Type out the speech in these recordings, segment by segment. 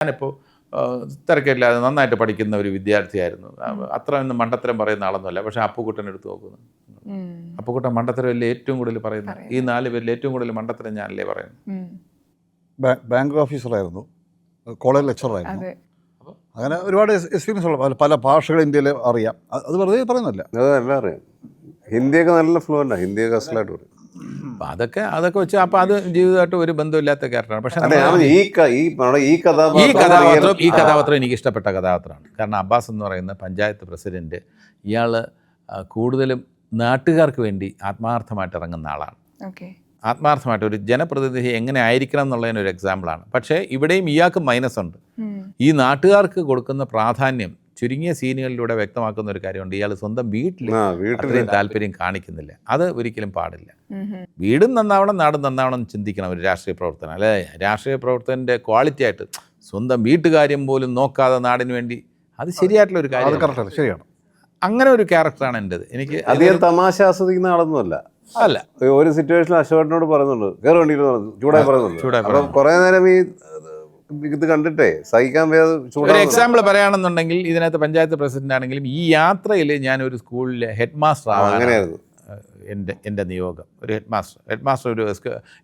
ഞാനിപ്പോൾ തിരക്കില്ലാതെ നന്നായിട്ട് പഠിക്കുന്ന ഒരു വിദ്യാർത്ഥിയായിരുന്നു. അത്ര ഒന്നും മണ്ടത്തരം പറയുന്ന ആളൊന്നുമല്ല. പക്ഷേ അപ്പുക്കുട്ടൻ എടുത്ത് നോക്കുന്നു, അപ്പുക്കുട്ടൻ മണ്ടത്തരമല്ലേ ഏറ്റവും കൂടുതൽ പറയുന്നത്. ഈ 4 പേരിൽ ഏറ്റവും കൂടുതൽ മണ്ടത്തരം ഞാനല്ലേ പറയുന്നത്. ബാങ്ക് ഓഫീസറായിരുന്നു, കോളേജ് ലെക്ചറായിരുന്നു. അങ്ങനെ ഒരുപാട് എക്സ്പീരിയൻസ് ഉള്ള പല ഭാഷകൾ ഇന്ത്യയിൽ അറിയാം. അത് വെറുതെ പറയുന്നില്ല, അതെല്ലാം അറിയാം. ഹിന്ദിയൊക്കെ നല്ല ഫ്ലുവൻ്റാണ്, ഹിന്ദിയൊക്കെ അസലായിട്ട് പറയും. അതൊക്കെ വെച്ച് അപ്പം അത് ജീവിതമായിട്ട് ഒരു ബന്ധമില്ലാത്ത ക്യാരക്ടറാണ്. പക്ഷേ ഈ കഥാപാത്രം എനിക്ക് ഇഷ്ടപ്പെട്ട കഥാപാത്രമാണ്. കാരണം അബ്ബാസ് എന്ന് പറയുന്ന പഞ്ചായത്ത് പ്രസിഡന്റ്, ഇയാൾ കൂടുതലും നാട്ടുകാർക്ക് വേണ്ടി ആത്മാർത്ഥമായിട്ട് ഇറങ്ങുന്ന ആളാണ്. ആത്മാർത്ഥമായിട്ട് ഒരു ജനപ്രതിനിധി എങ്ങനെ ആയിരിക്കണം എന്നുള്ളതിനൊരു എക്സാമ്പിളാണ്. പക്ഷേ ഇവിടെയും ഇയാൾക്ക് മൈനസ് ഉണ്ട്. ഈ നാട്ടുകാർക്ക് കൊടുക്കുന്ന പ്രാധാന്യം ചുരുങ്ങിയ സീനുകളിലൂടെ വ്യക്തമാക്കുന്ന ഒരു കാര്യമുണ്ട്. ഇയാൾ സ്വന്തം വീട്ടിൽ അത്രയും താല്പര്യം കാണിക്കുന്നില്ല. അത് ഒരിക്കലും പാടില്ല. വീടും നന്നാവണം, നാടും നന്നാവണം എന്ന് ചിന്തിക്കണം ഒരു രാഷ്ട്രീയ പ്രവർത്തനം. അല്ലെ, രാഷ്ട്രീയ പ്രവർത്തനൻ്റെ ക്വാളിറ്റി ആയിട്ട് സ്വന്തം വീട്ടുകാര്യം പോലും നോക്കാതെ നാടിന് വേണ്ടി, അത് ശരിയായിട്ടുള്ള ഒരു കാര്യം. ശരിയാണ്. അങ്ങനെ ഒരു ക്യാരക്ടറാണ് എൻ്റെത്. എനിക്ക് അധികം തമാശ ആസ്വദിക്കുന്ന ആളൊന്നുമല്ല. അല്ല, ഒരു സിറ്റുവേഷനിൽ അശോകനോട് പറയുന്നുണ്ട്, കയറി വണ്ടിയിൽ ചൂടായി പറയുന്നുണ്ട്. കുറെ നേരം ഈ ഇത് കണ്ടിട്ടേ സഹിക്കാൻ ഒരു എക്സാമ്പിൾ പറയുകയാണെന്നുണ്ടെങ്കിൽ, ഇതിനകത്ത് പഞ്ചായത്ത് പ്രസിഡന്റ് ആണെങ്കിലും ഈ യാത്രയിൽ ഞാൻ ഒരു സ്കൂളിലെ ഹെഡ് മാസ്റ്റർ ആവാനായിരുന്നു എൻ്റെ നിയോഗം. ഒരു ഹെഡ് മാസ്റ്റർ ഒരു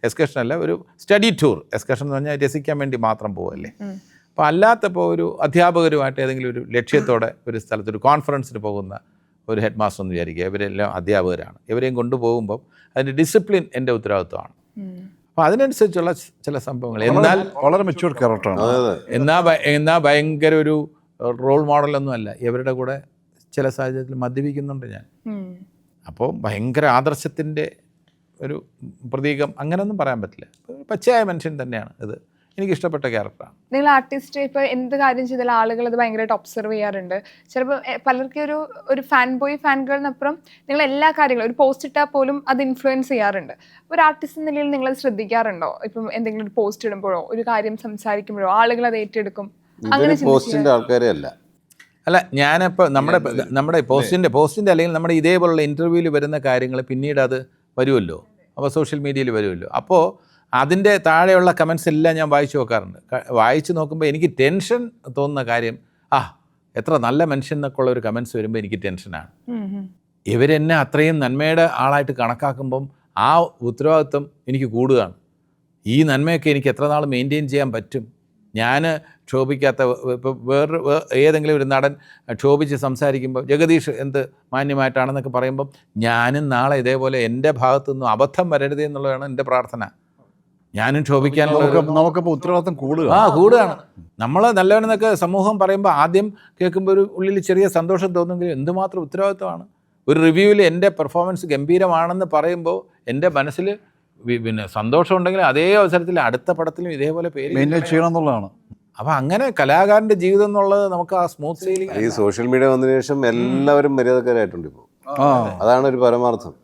എക്സ്കർഷൻ അല്ല, ഒരു സ്റ്റഡി ടൂർ. എക്സ്കർഷൻ എന്ന് പറഞ്ഞാൽ രസിക്കാൻ വേണ്ടി മാത്രം പോവല്ലേ. അപ്പോൾ അല്ലാത്തപ്പോൾ ഒരു അധ്യാപകരുമായിട്ട് ഏതെങ്കിലും ഒരു ലക്ഷ്യത്തോടെ ഒരു സ്ഥലത്ത് ഒരു കോൺഫറൻസിന് പോകുന്ന ഒരു ഹെഡ് മാസ്റ്റർ എന്ന് വിചാരിക്കുക. ഇവരെല്ലാം അധ്യാപകരാണ്. ഇവരെയും കൊണ്ടുപോകുമ്പോൾ അതിൻ്റെ ഡിസിപ്ലിൻ എൻ്റെ ഉത്തരവാദിത്വമാണ്. അപ്പോൾ അതിനനുസരിച്ചുള്ള ചില സംഭവങ്ങൾ, എന്നാൽ വളരെ മെച്യൂർ ക്യാരക്ടറാണ്. എന്നാൽ ഭയങ്കര ഒരു റോൾ മോഡലൊന്നും അല്ല. ഇവരുടെ കൂടെ ചില സാഹചര്യത്തിൽ മദ്യപിക്കുന്നുണ്ട് ഞാൻ. അപ്പോൾ ഭയങ്കര ആദർശത്തിൻ്റെ ഒരു പ്രതീകം അങ്ങനെയൊന്നും പറയാൻ പറ്റില്ല. പച്ചയായ മനുഷ്യൻ തന്നെയാണ് ഇത്. എനിക്കിഷ്ടപ്പെട്ട ക്യാരക്ടറാണ്. നിങ്ങൾ ആർട്ടിസ്റ്റ് ഇപ്പോൾ എന്ത് കാര്യം ചെയ്താലും ആളുകൾ അത് ഭയങ്കരമായിട്ട് ഒബ്സർവ് ചെയ്യാറുണ്ട്. ചിലപ്പോൾ പലർക്കും ഒരു ഫാൻ ബോയ് ഫാൻ ഗേളിനപ്പുറം നിങ്ങൾ എല്ലാ കാര്യങ്ങളും ഒരു പോസ്റ്റ് ഇട്ടാൽ പോലും അത് ഇൻഫ്ലുവൻസ് ചെയ്യാറുണ്ട്. ഒരു ആർട്ടിസ്റ്റ് എന്ന നിലയിൽ നിങ്ങളത് ശ്രദ്ധിക്കാറുണ്ടോ? ഇപ്പം എന്തെങ്കിലും ഒരു പോസ്റ്റ് ഇടുമ്പോഴോ ഒരു കാര്യം സംസാരിക്കുമ്പോഴോ ആളുകൾ അത് ഏറ്റെടുക്കും? അങ്ങനെ പോസ്റ്റിന്റെ ആൾക്കാരെ അല്ല, ഞാനിപ്പോൾ നമ്മുടെ പോസ്റ്റിൻ്റെ അല്ലെങ്കിൽ നമ്മുടെ ഇതേപോലുള്ള ഇൻ്റർവ്യൂവിൽ വരുന്ന കാര്യങ്ങൾ പിന്നീട് അത് വരുമല്ലോ, അപ്പോൾ സോഷ്യൽ മീഡിയയിൽ വരുമല്ലോ. അപ്പോൾ അതിൻ്റെ താഴെയുള്ള കമൻസ് എല്ലാം ഞാൻ വായിച്ചു നോക്കാറുണ്ട്. വായിച്ച് നോക്കുമ്പോൾ എനിക്ക് ടെൻഷൻ തോന്നുന്ന കാര്യം, എത്ര നല്ല മനുഷ്യൻ എന്നൊക്കെ ഉള്ള ഒരു കമൻസ് വരുമ്പോൾ എനിക്ക് ടെൻഷനാണ്. ഇവരെന്നെ അത്രയും നന്മയുടെ ആളായിട്ട് കണക്കാക്കുമ്പം ആ ഉത്തരവാദിത്വം എനിക്ക് കൂടുകയാണ്. ഈ നന്മയൊക്കെ എനിക്ക് എത്ര നാൾ മെയിൻറ്റെയിൻ ചെയ്യാൻ പറ്റും? ഞാൻ ക്ഷോഭിക്കാത്ത, ഇപ്പോൾ ഏതെങ്കിലും ഒരു നടൻ ക്ഷോഭിച്ച് സംസാരിക്കുമ്പോൾ ജഗദീഷ് എന്ത് മാന്യമായിട്ടാണെന്നൊക്കെ പറയുമ്പം ഞാനും നാളെ ഇതേപോലെ എൻ്റെ ഭാഗത്തുനിന്നും അബദ്ധം വരരുത് എന്നുള്ളതാണ് എൻ്റെ പ്രാർത്ഥന. ഞാനും ക്ഷോഭിക്കാനുള്ള നമുക്കിപ്പോൾ ഉത്തരവാദിത്തം കൂടുകയാണ്. നമ്മൾ നല്ലവനെന്നൊക്കെ സമൂഹം പറയുമ്പോൾ ആദ്യം കേൾക്കുമ്പോൾ ഒരു ഉള്ളിൽ ചെറിയ സന്തോഷം തോന്നുമെങ്കിലും എന്തുമാത്രം ഉത്തരവാദിത്തമാണ്. ഒരു റിവ്യൂവിൽ എൻ്റെ പെർഫോമൻസ് ഗംഭീരമാണെന്ന് പറയുമ്പോൾ എൻ്റെ മനസ്സിൽ പിന്നെ സന്തോഷമുണ്ടെങ്കിൽ അതേ അവസരത്തിൽ അടുത്ത പടത്തിലും ഇതേപോലെ പേര് ചെയ്യണം എന്നുള്ളതാണ്. അപ്പോൾ അങ്ങനെ കലാകാരൻ്റെ ജീവിതം എന്നുള്ളത് നമുക്ക് ആ സ്മൂത്ത് സെയിലിംഗ്. ഈ സോഷ്യൽ മീഡിയ വന്നതിന് ശേഷം എല്ലാവരും മര്യാദക്കാരായിട്ടുണ്ട് ഇപ്പോൾ. അതാണ് ഒരു പരമാർത്ഥം.